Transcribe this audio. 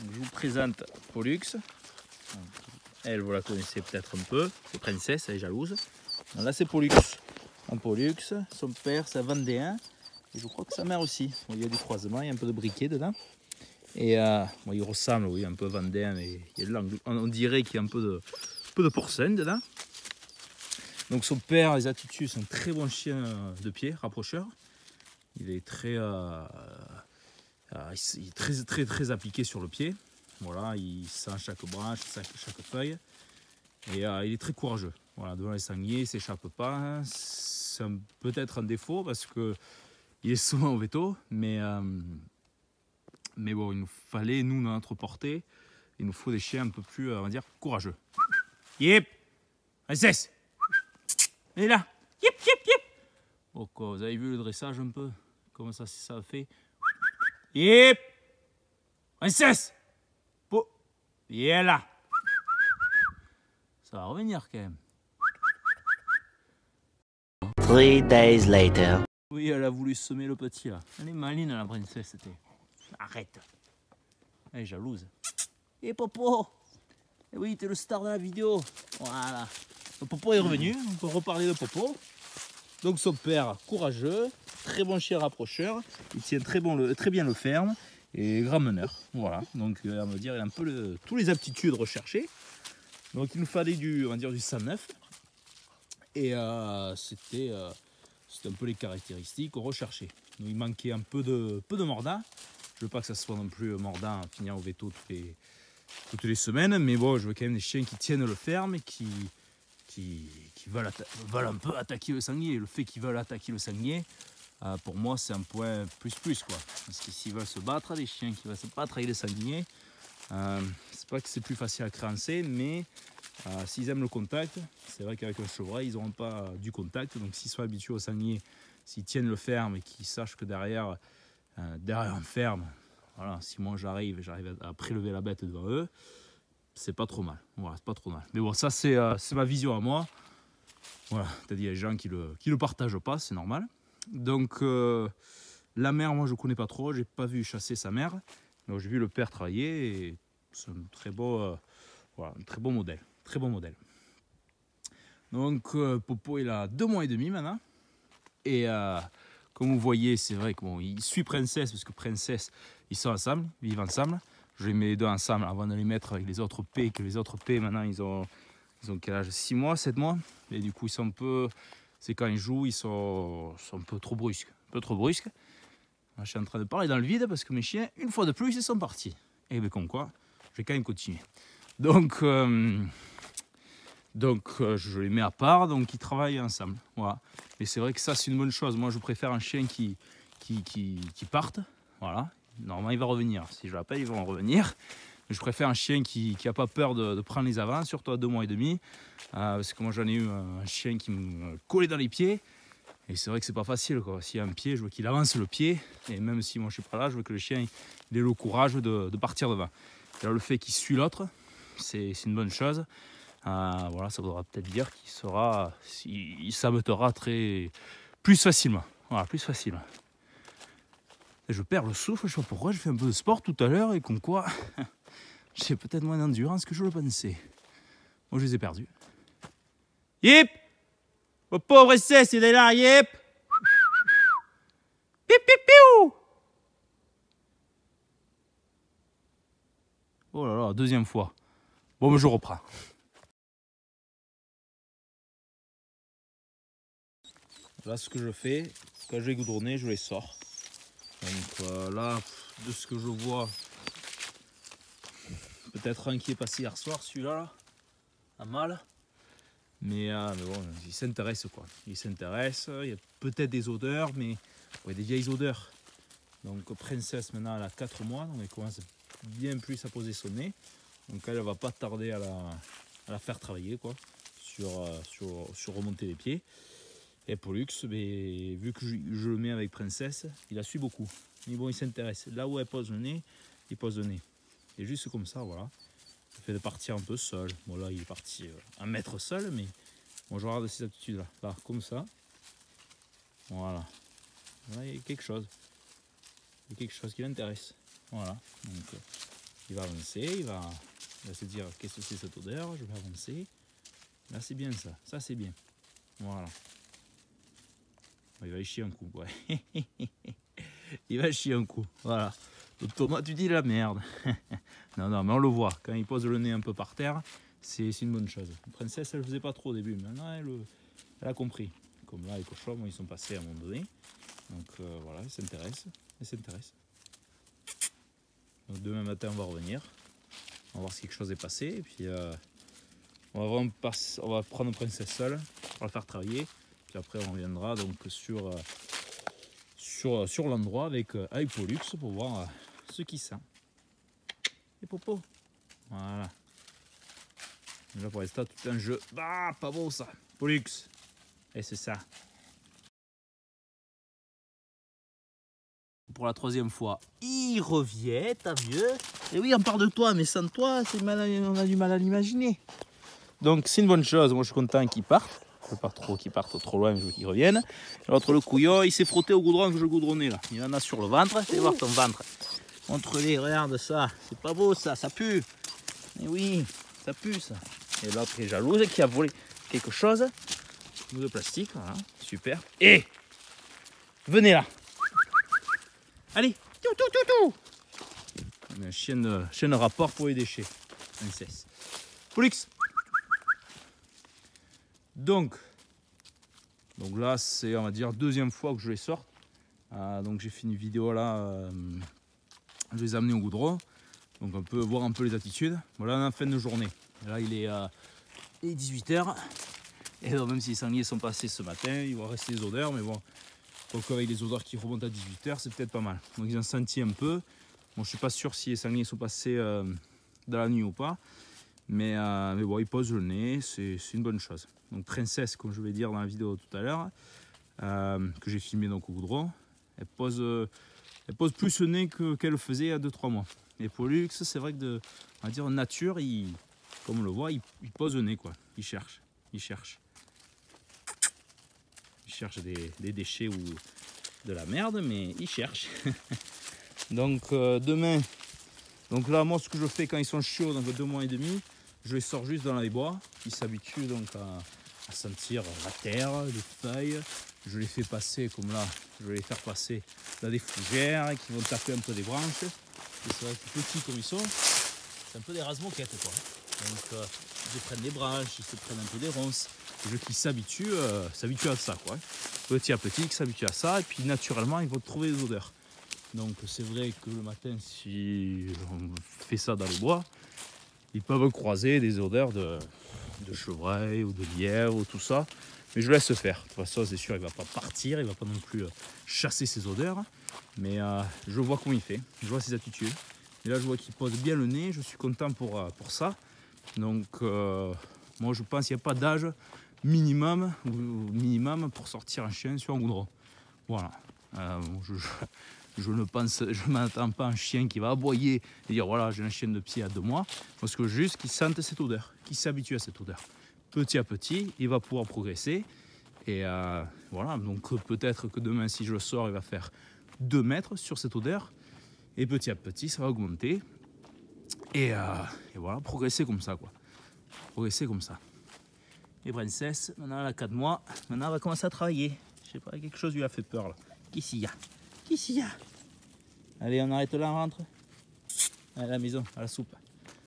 Donc, je vous présente Pollux. Elle, vous la connaissez peut-être un peu. C'est Princesse, elle est jalouse. Donc, là, c'est Pollux. Un Pollux, son père, c'est un Vendéen. Et je crois que sa mère aussi. Bon, il y a du croisement, il y a un peu de briquet dedans. Et bon, il ressemble, oui, un peu Vendéen, mais il y a on dirait qu'il y a un peu de porcelaine dedans. Donc son père, les attitudes, c'est un très bon chien de pied, rapprocheur. Il est très, il est très appliqué sur le pied. Voilà, il sent chaque branche, chaque feuille. Et il est très courageux. Voilà, devant les sangliers, il ne s'échappe pas. C'est peut-être un défaut parce qu'il est souvent au veto. Mais bon, il nous fallait, nous, dans notre portée, il nous faut des chiens un peu plus, on va dire, courageux. Yip! Princesse! Elle est là! Yip, yip, yip! Oh, quoi, vous avez vu le dressage un peu? Comment ça fait? Yip! Princesse! Et elle est là! Ça va revenir quand même. 3 days later. Oui, elle a voulu semer le petit là. Elle est maline la princesse, c'était. Arrête. Elle est jalouse. Et Popo! Et oui, t'es le star de la vidéo. Voilà. Le Popo est revenu, on peut reparler de Popo. Donc son père, courageux, très bon chien rapprocheur. Il tient très bien le ferme et grand meneur. Voilà. Donc on va dire, il a un peu toutes les aptitudes recherchées. Donc il nous fallait on va dire du 109. Et c'était un peu les caractéristiques qu'on recherchait. Donc, il manquait un peu de mordant. Je veux pas que ça soit non plus mordant à finir au veto toutes les semaines, mais bon, je veux quand même des chiens qui tiennent le ferme et qui veulent un peu attaquer le sanglier. Le fait qu'ils veulent attaquer le sanglier, pour moi, c'est un point plus quoi. Parce que s'ils veulent se battre, des chiens qui veulent se battre avec les sangliers, c'est pas que c'est plus facile à créancer, mais s'ils aiment le contact, c'est vrai qu'avec un chevreuil, ils n'auront pas du contact. Donc s'ils sont habitués au sanglier, s'ils tiennent le ferme et qu'ils sachent que derrière un ferme, voilà, si moi j'arrive à prélever la bête devant eux, c'est pas trop mal. Voilà, c'est pas trop mal. Mais bon, ça c'est ma vision à moi. Voilà, c'est-à-dire il y a des gens qui le partagent pas, c'est normal. Donc la mère, moi je connais pas trop, j'ai pas vu chasser sa mère. Donc j'ai vu le père travailler et c'est un très beau, voilà, un très beau modèle. Très bon modèle. Donc Popo il a 2 mois et demi maintenant. Et comme vous voyez, c'est vrai qu'il suit Princesse parce que Princesse, ils sont ensemble, ils vivent ensemble. Je les mets les deux ensemble avant de les mettre avec les autres P, que les autres P maintenant ils ont quel âge? 6 mois, 7 mois. Et du coup ils sont un peu, c'est quand ils jouent, ils sont un peu trop brusques. Un peu trop brusques. Je suis en train de parler dans le vide parce que mes chiens, une fois de plus, ils sont partis. Et bien comme quoi, je vais quand même continuer. Donc je les mets à part, donc ils travaillent ensemble. Voilà. Et c'est vrai que ça c'est une bonne chose. Moi je préfère un chien qui parte. Voilà. Normalement il va revenir. Si je l'appelle, ils vont revenir. Mais je préfère un chien qui n'a pas peur de prendre les avants, surtout à 2 mois et demi. Parce que moi j'en ai eu un chien qui me collait dans les pieds. Et c'est vrai que c'est pas facile, quoi. S'il y a un pied, je veux qu'il avance le pied. Et même si moi je suis pas là, je veux que le chien il ait le courage de partir devant. Alors, le fait qu'il suit l'autre, c'est une bonne chose. Voilà, ça voudra peut-être dire il s'ameutera plus facilement. Voilà, plus facilement. Et je perds le souffle, je sais pas pourquoi, j'ai fait un peu de sport tout à l'heure et comme quoi j'ai peut-être moins d'endurance que je le pensais. Moi je les ai perdus. Yip! Oh pauvre Princesse, il est là, yip! Pip pip piou! Oh là là, 2e fois. Bon, mais je reprends. Là, ce que je fais, quand je vais goudronner, je les sors. Donc là, de ce que je vois, peut-être un qui est passé hier soir, celui-là, là, à mal. Mais bon, il s'intéresse quoi. Il s'intéresse, il y a peut-être des odeurs, mais ouais, des vieilles odeurs. Donc Princesse maintenant elle a 4 mois, donc elle commence bien plus à poser son nez. Donc elle va pas tarder à la faire travailler quoi, sur remonter les pieds. Et Pollux, mais, vu que je le mets avec Princesse, il la suit beaucoup. Mais bon, il s'intéresse. Là où elle pose le nez, il pose le nez. Et juste comme ça, voilà. Ça fait de partir un peu seul. Bon là, il est parti 1 mètre seul, mais bon, je regarde ces attitudes-là. Là, comme ça. Voilà. Là, il y a quelque chose. Il y a quelque chose qui l'intéresse. Voilà. Donc, Il va avancer, il va se dire qu'est-ce que c'est cette odeur, je vais avancer. Là c'est bien ça, ça c'est bien. Voilà. Il va y chier un coup, ouais. Il va chier un coup, voilà. Le Thomas, tu dis la merde. Non, non, mais on le voit, quand il pose le nez un peu par terre, c'est une bonne chose. La princesse, elle ne faisait pas trop au début, maintenant elle a compris. Comme là, les cochons, ils sont passés à un moment donné. Donc voilà, elle s'intéresse. Donc demain matin, on va revenir. On va voir si quelque chose est passé. Et puis on va prendre princesse seule, on va la faire travailler. Puis après, on reviendra donc sur l'endroit avec Pollux pour voir ce qui sent. Et Popo. Voilà. Là pour l'instant, tout un jeu. Ah, pas beau ça. Pollux. Et c'est ça. Pour la 3e fois, il revient, t'as vu? Et oui, on parle de toi, mais sans toi, on a du mal à l'imaginer. Donc c'est une bonne chose. Moi, je suis content qu'il parte. Je veux pas trop qu'il parte trop loin, je veux qu'il revienne. L'autre, le couillon, il s'est frotté au goudron que je goudronnais là. Il en a sur le ventre. Fais voir ton ventre. Montre-les, regarde ça. C'est pas beau ça, ça pue. Et oui, ça pue ça. Et l'autre est jalouse qui a volé quelque chose. De plastique, voilà, super. Et venez là. Allez, tout. Un chien de rapport pour les déchets. Princesse. Pollux. Donc là, c'est, on va dire, 2e fois que je les sors. Donc j'ai fait une vidéo là, je les ai amenés au goudron. Donc on peut voir un peu les attitudes. Voilà, on est en fin de journée. Là, il est 18h. Et donc, même si les sangliers sont passés ce matin, il va rester les odeurs. Mais bon, donc avec les odeurs qui remontent à 18h, c'est peut-être pas mal. Donc ils ont senti un peu. Bon, je suis pas sûr si les sangliers sont passés dans la nuit ou pas. Mais bon, ils posent le nez, c'est une bonne chose. Donc princesse, comme je vais dire dans la vidéo tout à l'heure, que j'ai filmé donc au goudron, elle pose plus le nez qu'elle le faisait il y a 2-3 mois. Et Pollux, c'est vrai que on va dire nature, comme on le voit, il pose le nez quoi. Il cherche des déchets ou de la merde, mais il cherche. Donc demain, donc là moi ce que je fais quand ils sont chiots, donc 2 mois et demi, je les sors juste dans les bois. Ils s'habituent donc à sentir la terre, les feuilles. Je les fais passer comme là, je vais les faire passer dans des fougères qui vont taper un peu des branches. Et c'est vrai que petits comme ils sont, c'est un peu des rase-moquettes quoi. Donc ils se prennent des branches, ils se prennent un peu des ronces. Les jeux qui s'habituent à ça quoi. Petit à petit, ils s'habituent à ça et puis naturellement ils vont trouver des odeurs. Donc c'est vrai que le matin, si on fait ça dans les bois, ils peuvent croiser des odeurs de chevreuil ou de lièvre ou tout ça. Mais je laisse faire. De toute façon, c'est sûr, il ne va pas partir, il ne va pas non plus chasser ses odeurs. Mais je vois comment il fait, je vois ses attitudes. Et là, je vois qu'il pose bien le nez, je suis content pour ça. Donc, moi, je pense qu'il n'y a pas d'âge minimum pour sortir un chien sur un goudron. Voilà. Je ne m'attends pas à un chien qui va aboyer et dire voilà, j'ai un chien de pied à 2 mois. Parce que juste qu'il sente cette odeur, qu'il s'habitue à cette odeur. Petit à petit, il va pouvoir progresser. Et voilà, donc peut-être que demain, si je le sors, il va faire 2 mètres sur cette odeur. Et petit à petit, ça va augmenter. Et voilà, progresser comme ça, quoi. Progresser comme ça. Et princesse, maintenant elle a 4 mois. Maintenant, elle va commencer à travailler. Je sais pas, quelque chose lui a fait peur, là. Qu'est-ce qu'il y a? Qu'est-ce qu'il y a? Allez, on arrête là, on rentre. À la maison, à la soupe.